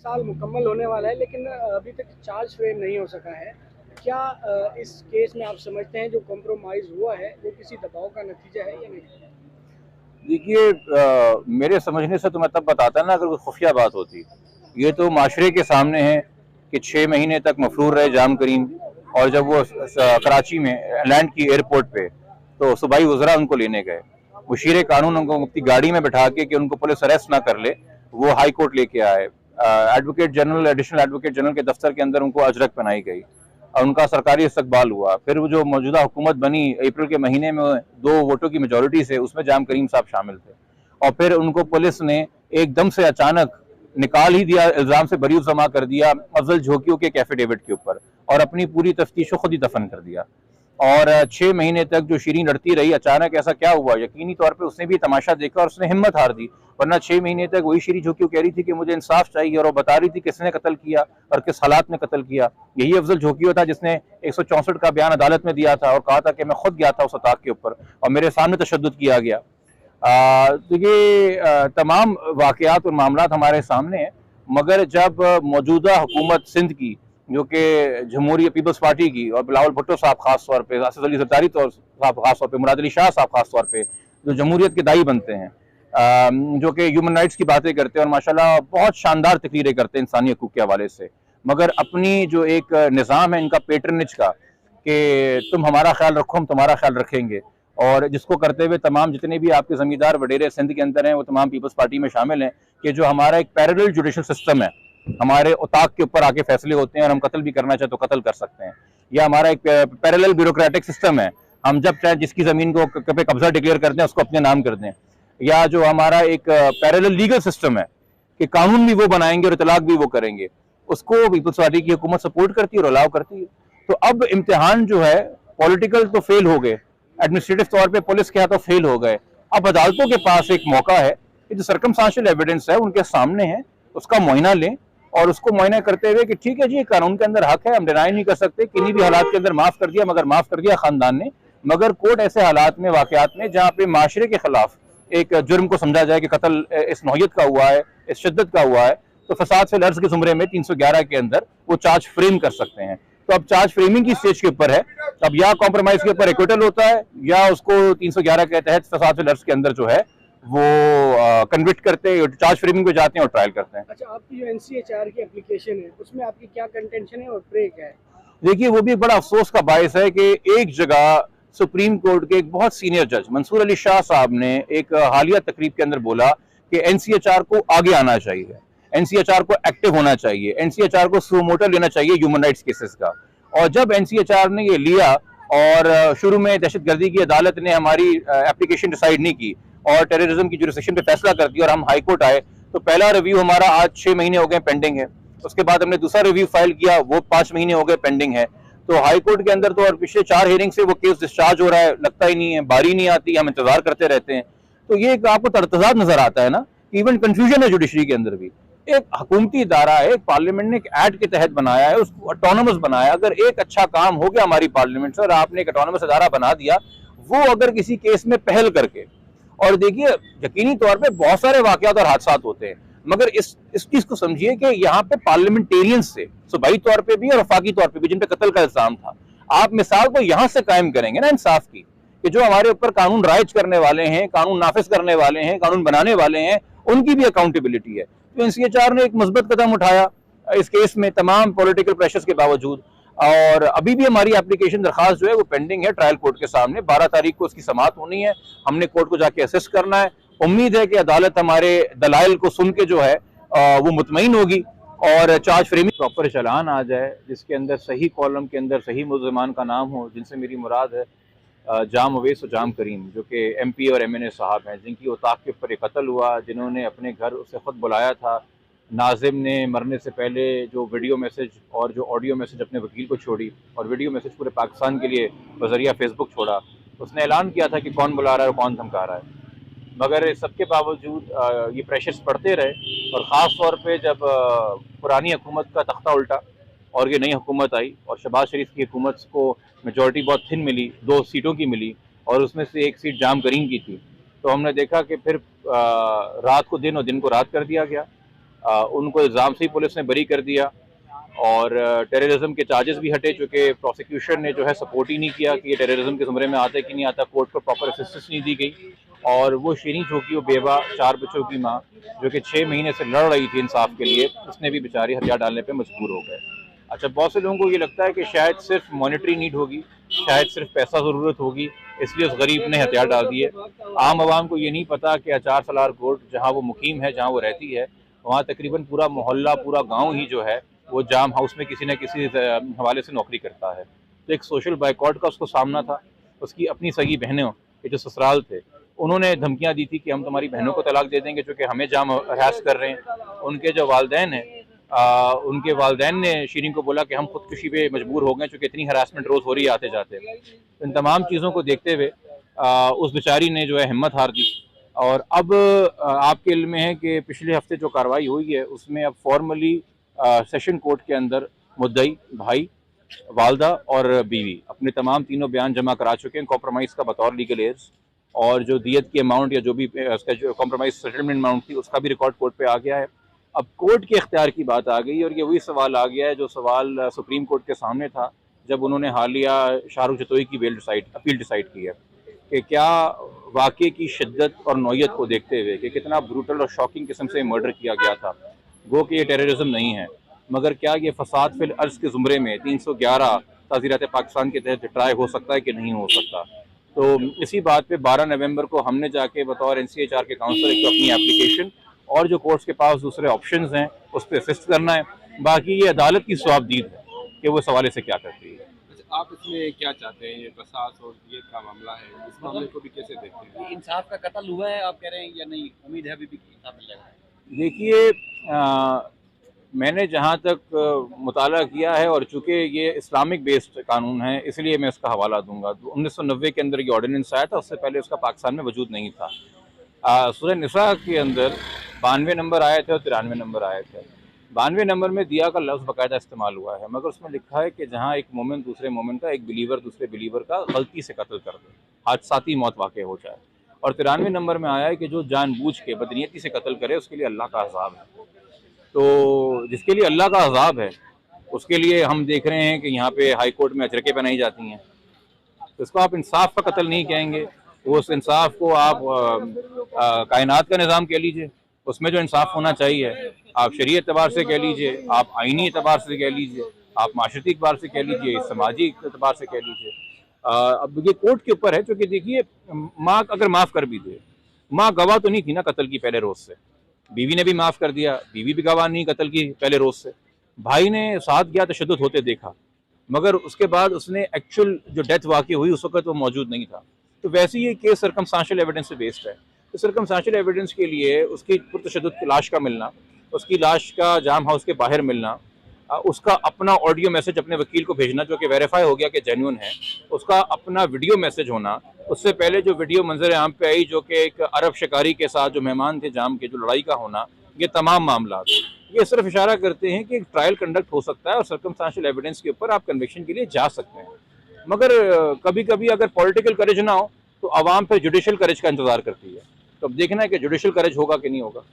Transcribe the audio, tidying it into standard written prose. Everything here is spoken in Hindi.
साल मुकम्मल होने वाला है, लेकिन अभी तक चार्ज फ्रेम नहीं हो सका है। क्या इस केस में आप समझते हैं जो कॉम्प्रोमाइज़ हुआ है वो किसी दबाव का नतीजा है या नहीं? देखिए, मेरे समझने से तो मैं तब बताता ना अगर कोई खुफिया बात होती। ये तो माशरे के सामने है कि 6 महीने तक मफरूर रहे जाम करीम, और जब वो कराची में लैंड की एयरपोर्ट पे, तो सूबाई वज़रा उनको लेने गए। मुशीर कानून उनको अपनी गाड़ी में बैठा के कि उनको पुलिस अरेस्ट ना कर ले, वो हाई कोर्ट लेके आए। Advocate general, additional advocate general के दफ्तर के अंदर उनको अजरक पहनाई गई और उनका सरकारी इस्तकबाल हुआ। फिर वो जो मौजूदा हुकूमत बनी अप्रैल के महीने में 2 वोटों की मेजोरिटी से, उसमें जाम करीम साहब शामिल थे, और फिर उनको पुलिस ने एकदम से अचानक निकाल ही दिया, इल्जाम से बरी जमा कर दिया अफजल झोंकियों के एफिडेविट के ऊपर, और अपनी पूरी तफ्तीश खुद ही दफन कर दिया। और 6 महीने तक जो शीरीन लड़ती रही, अचानक ऐसा क्या हुआ? यकीनी तौर पे उसने भी तमाशा देखा और उसने हिम्मत हार दी। वरना 6 महीने तक वही शीरीन जो कह रही थी कि मुझे इंसाफ चाहिए, और वो बता रही थी किसने कत्ल किया और किस हालात में कत्ल किया। यही अफजल झोंकियो था जिसने 164 का बयान अदालत में दिया था और कहा था कि मैं खुद गया था उस अताक के ऊपर और मेरे सामने तशद्दुद किया गया। तो ये तमाम वाकयात और मामलात हमारे सामने हैं। मगर जब मौजूदा हुकूमत सिंध की, जो कि जमहूरी पीपल्स पार्टी की, और बिलावल भुट्टो साहब खास तौर पे, आसिफ अली जरदारी साहब खास तौर पे, मुराद अली शाह साहब खास तौर पे, जो जमहूरियत के दाई बनते हैं, जो कि ह्यूमन राइट्स की बातें करते हैं और माशाल्लाह बहुत शानदार तकरीरें करते हैं इंसानी हकूक़ के हवाले से, मगर अपनी जो एक निज़ाम है इनका पेटरनेज का कि तुम हमारा ख्याल रखो हम तुम्हारा ख्याल रखेंगे, और जिसको करते हुए तमाम जितने भी आपके जमींदार वडेरे सिंध के अंदर हैं वो तमाम पीपल्स पार्टी में शामिल हैं, कि जो हमारा एक पैरेलल जुडिशल सिस्टम है, हमारे उताक के ऊपर आके फैसले होते हैं और हम कत्ल भी करना चाहे तो कत्ल कर सकते हैं, या हमारा एक पैरेलल ब्यूरोक्रेटिक सिस्टम है, हम जब चाहे जिसकी ज़मीन को पे कब्जा डिक्लेयर करते हैं उसको अपने नाम कर दें, या जो हमारा एक पैरेलल लीगल सिस्टम है कि कानून भी वो बनाएंगे और इतलाक भी वो करेंगे, उसको पीपल्स पार्टी की हुकूमत सपोर्ट करती है और अलाउ करती है। तो अब इम्तिहान जो है, पॉलिटिकल तो फेल हो गए, एडमिनिस्ट्रेटिव तौर पे पुलिस के हाथों फेल हो गए, अब अदालतों के पास एक मौका है कि जो सर्कमस्टांशियल एविडेंस है उनके सामने है, उसका मुआयना लें, और उसको मुआयना करते हुए कि ठीक है जी, कानून के अंदर हक है, हम डिनाई नहीं कर सकते, किन्हीं भी हालात के अंदर माफ कर दिया, मगर माफ कर दिया खानदान ने, मगर कोर्ट ऐसे हालात में, वाकयात में, जहाँ पे माशरे के खिलाफ एक जुर्म को समझा जाए कि कत्ल इस नौयत का हुआ है, इस शिद्दत का हुआ है, तो फसाद से लर्ज के जुमरे में 311 के अंदर वो चार्ज फ्रेम कर सकते हैं। तो अब चार्ज फ्रेमिंग की स्टेज के ऊपर है, अब या कॉम्प्रोमाइज के ऊपर एक्विटल होता है, या उसको 311 के तहत फसाद से लर्ज के अंदर जो है वो कन्विक्ट करते हैं, चार्ज फ्रेमिंग पे जाते हैं और ट्रायल करते हैं। अच्छा, आपकी जो एनसीएचआर की एप्लीकेशन है उसमें आपकी क्या कंटेंशन है और प्रे क्या है? देखिए, वो भी बड़ा अफसोस का बायस है कि एक जगह सुप्रीम कोर्ट के एक बहुत सीनियर जज मंसूर अली शाह साहब ने एक हालिया तकरीब के अंदर बोला कि एनसीएचआर को आगे आना चाहिए, एनसीएचआर को एक्टिव होना चाहिए, एनसीएचआर को सू मोटर लेना चाहिए ह्यूमन राइट्स केसेस का। और जब एनसीएचआर ने ये लिया, और शुरू में दहशतगर्दी की अदालत ने हमारी एप्लीकेशन डिसाइड नहीं की और टेररिज्म की जुरिस्डिक्शन पे फैसला कर दिया और हम हाई कोर्ट आए, तो पहला रिव्यू हमारा आज 6 महीने हो गए पेंडिंग है। उसके बाद हमने दूसरा रिव्यू फाइल किया, वो 5 महीने हो गए पेंडिंग है। तो हाई कोर्ट के अंदर तो और पिछले 4 हियरिंग से वो केस डिस्चार्ज हो रहा है, लगता ही नहीं है, बारी नहीं आती, हम इंतजार करते रहते हैं। तो ये आपको तर्तजाद नजर आता है ना, इवन कंफ्यूजन है जुडिशरी के अंदर भी। एक हुकूमती इदारा है, पार्लियामेंट ने एक एक्ट के तहत बनाया है, उसको ऑटोनोमस बनाया। अगर एक अच्छा काम हो गया हमारी पार्लियामेंट से और आपने एक ऑटोनोमस इदारा बना दिया, वो अगर किसी केस में पहल करके, और देखिए यकीनी तौर पे बहुत सारे वाकयात और हादसात होते हैं, मगर इस चीज को समझिए कि यहाँ पे पार्लियामेंटेरियंस से सूबाई तौर पे भी और वफाकी तौर पे भी जिन पे कत्ल का इल्जाम था, आप मिसाल को यहाँ से कायम करेंगे ना इंसाफ की, कि जो हमारे ऊपर कानून राइज करने वाले हैं, कानून नाफिज करने वाले हैं, कानून बनाने वाले हैं, उनकी भी अकाउंटेबिलिटी है। तो एनसीएचआर ने एक मजबूत कदम उठाया इस केस में तमाम पॉलिटिकल प्रेशर्स के बावजूद, और अभी भी हमारी एप्लीकेशन दरखास्त जो है वो पेंडिंग है ट्रायल कोर्ट के सामने। 12 तारीख को उसकी समाअत होनी है, हमने कोर्ट को जाके असिस्ट करना है। उम्मीद है कि अदालत हमारे दलाइल को सुन के जो है वो मुतमईन होगी और चार्ज फ्रेमिंग प्रॉपर चालान आ जाए, जिसके अंदर सही कॉलम के अंदर सही मुल्ज़िमान का नाम हो, जिनसे मेरी मुराद है जाम अवैस और जाम करीम, जो कि एमपी और एमएनए साहब हैं, जिनकी उताक के ऊपर कत्ल हुआ, जिन्होंने अपने घर उसे खुद बुलाया था। नाजिम ने मरने से पहले जो वीडियो मैसेज और जो ऑडियो मैसेज अपने वकील को छोड़ी, और वीडियो मैसेज पूरे पाकिस्तान के लिए बजरिया फेसबुक छोड़ा, उसने ऐलान किया था कि कौन बुला रहा है और कौन धमका रहा है। मगर सबके बावजूद ये प्रेशर्स बढ़ते रहे, और ख़ास तौर पे जब पुरानी हुकूमत का तख्ता उल्टा और ये नई हुकूमत आई और शहबाज शरीफ की हुकूमत को मेजॉरिटी बहुत थिन मिली, 2 सीटों की मिली, और उसमें से एक सीट जाम करीम की थी, तो हमने देखा कि फिर रात को दिन और दिन को रात कर दिया गया। उनको इल्ज़ाम से ही पुलिस ने बरी कर दिया और टेररिज्म के चार्जेस भी हटे, चूँकि प्रोसिक्यूशन ने जो है सपोर्ट ही नहीं किया कि ये टेररिज्म के ज़ुमरे में आता है कि नहीं आता। कोर्ट को प्रॉपर असिस्टेंस नहीं दी गई और वो शीरीन जो कि वो बेवा 4 बच्चों की माँ जो कि 6 महीने से लड़ रही थी इंसाफ के लिए, उसने भी बेचारी हथियार डालने पे मजबूर हो गए। अच्छा, बहुत से लोगों को ये लगता है कि शायद सिर्फ मॉनिटरी नीड होगी, शायद सिर्फ पैसा ज़रूरत होगी, इसलिए उस गरीब ने हथियार डाल दिए। आम आवाम को ये नहीं पता कि आचार सलार कोर्ट जहाँ वो मुकीम है, जहाँ वो रहती है, वहाँ तकरीबन पूरा मोहल्ला, पूरा गाँव ही जो है वो जाम हाउस में किसी न किसी हवाले से नौकरी करता है। तो एक सोशल बाइकआउट का उसको सामना था। उसकी अपनी सगी बहनों के जो ससुराल थे, उन्होंने धमकियां दी थी कि हम तुम्हारी बहनों को तलाक दे देंगे क्योंकि हमें जाम हरास कर रहे हैं। उनके जो वालदैन हैं, उनके वालदैन ने शीरीन को बोला कि हम खुदकुशी पे मजबूर हो गए क्योंकि इतनी हरासमेंट रोज़ हो रही है आते जाते। इन तमाम चीज़ों को देखते हुए उस बेचारी ने जो है हिम्मत हार दी और अब आपके इल्म में है कि पिछले हफ्ते जो कार्रवाई हुई है उसमें अब फॉर्मली सेशन कोर्ट के अंदर मुद्दई, भाई, वालदा और बीवी अपने तमाम तीनों बयान जमा करा चुके हैं कॉम्प्रोमाइज़ का बतौर लीगल एड्स, और जो दियत की अमाउंट या जो भी उसका जो कॉम्प्रोमाइज़ सेटलमेंट अमाउंट थी उसका भी रिकॉर्ड कोर्ट पे आ गया है। अब कोर्ट के इख्तियार की बात आ गई और ये वही सवाल आ गया है जो सवाल सुप्रीम कोर्ट के सामने था जब उन्होंने हालिया शाहरुख जतोई की अपील डिसाइड की है कि क्या वाक़े की शिद्दत और नौयत को देखते हुए कि कितना ब्रूटल और शॉकिंग किस्म से मर्डर किया गया था, गो कि ये टेररिज्म नहीं है, मगर क्या ये फसाद फिल अर्ज़ के ज़ुमरे में 311 ताज़ीरात पाकिस्तान के तहत ट्राई हो सकता है कि नहीं हो सकता। तो इसी बात पे 12 नवंबर को हमने जाके बतौर NCHR के काउंसलर एक तो अपनी एप्लीकेशन और जो कोर्ट्स के पास दूसरे ऑप्शंस हैं उस पर असिस्ट करना है। बाकी ये अदालत की स्वाबदीद है कि वो इस हवाले से क्या करती है। आप इसमें क्या चाहते हैं? ये कसास और दियत का मामला है, इस मामले को भी कैसे देखते हैं? इंसाफ का कत्ल हुआ है आप कह रहे हैं या नहीं? उम्मीद है अभी भी कि इंसाफ मिल जाएगा? देखिए, मैंने जहाँ तक मुताला किया है और चूँकि ये इस्लामिक बेस्ड कानून है इसलिए मैं इसका हवाला दूंगा। 1990 के अंदर ये ऑर्डिनेंस आया था, उससे पहले उसका पाकिस्तान में वजूद नहीं था। सूरह निसा के अंदर 92 नंबर आए थे और 93 नंबर आए थे। 92 नंबर में दिया का लफ्ज़ बाकायदा इस्तेमाल हुआ है, मगर उसमें लिखा है कि जहाँ एक मोमिन दूसरे मोमिन का, एक बिलीवर दूसरे बिलीवर का गलती से कत्ल कर दे, हादसाती मौत वाक़ हो जाए। और 93 नंबर में आया है कि जो जानबूझ के बदनीयती से कत्ल करे उसके लिए अल्लाह का अज़ाब है। तो जिसके लिए अल्लाह का अज़ाब है उसके लिए हम देख रहे हैं कि यहाँ पे हाई कोर्ट में अचरकें बनाई जाती हैं। तो इसको आप इंसाफ का कत्ल नहीं कहेंगे, उस इंसाफ को आप कायनात का निज़ाम कह लीजिए, उसमें जो इंसाफ होना चाहिए आप शरीय एतबार से कह लीजिए, आप आइनी एतबार से कह लीजिए, आप माशरती एतबार से कह लीजिए, समाजी एतबार से कह लीजिए। अब ये कोर्ट के ऊपर है, क्योंकि देखिए माँ अगर माफ़ कर भी दे, माँ गवाह तो नहीं थी ना कत्ल की पहले रोज़ से, बीवी ने भी माफ़ कर दिया, बीवी भी गवाह नहीं कत्ल की पहले रोज़ से, भाई ने साथ गया तशद्दुद होते देखा, मगर उसके बाद उसने एक्चुअल जो डेथ वाक़ई हुई उस वक्त वो मौजूद नहीं था। तो वैसे ये केस सर्कमस्टेंशियल एविडेंस से बेस्ड है। तो सर्कमस्टेंशियल एविडेंस के लिए उसकी पुरतशद्दुद लाश का मिलना, उसकी लाश का जाम हाउस के बाहर मिलना, उसका अपना ऑडियो मैसेज अपने वकील को भेजना जो कि वेरीफाई हो गया कि जेन्युइन है, उसका अपना वीडियो मैसेज होना, उससे पहले जो वीडियो मंजर आम पे आई जो कि एक अरब शिकारी के साथ जो मेहमान थे जाम के, जो लड़ाई का होना, ये तमाम मामला ये सिर्फ इशारा करते हैं कि एक ट्रायल कंडक्ट हो सकता है और सर्कमस्टेंशियल एविडेंस के ऊपर आप कन्विक्शन के लिए जा सकते हैं। मगर कभी कभी अगर पॉलिटिकल करेज ना हो तो आवाम फिर जुडिशल करेज का इंतजार करती है। तो अब देखना है कि जुडिशल करेज होगा कि नहीं होगा।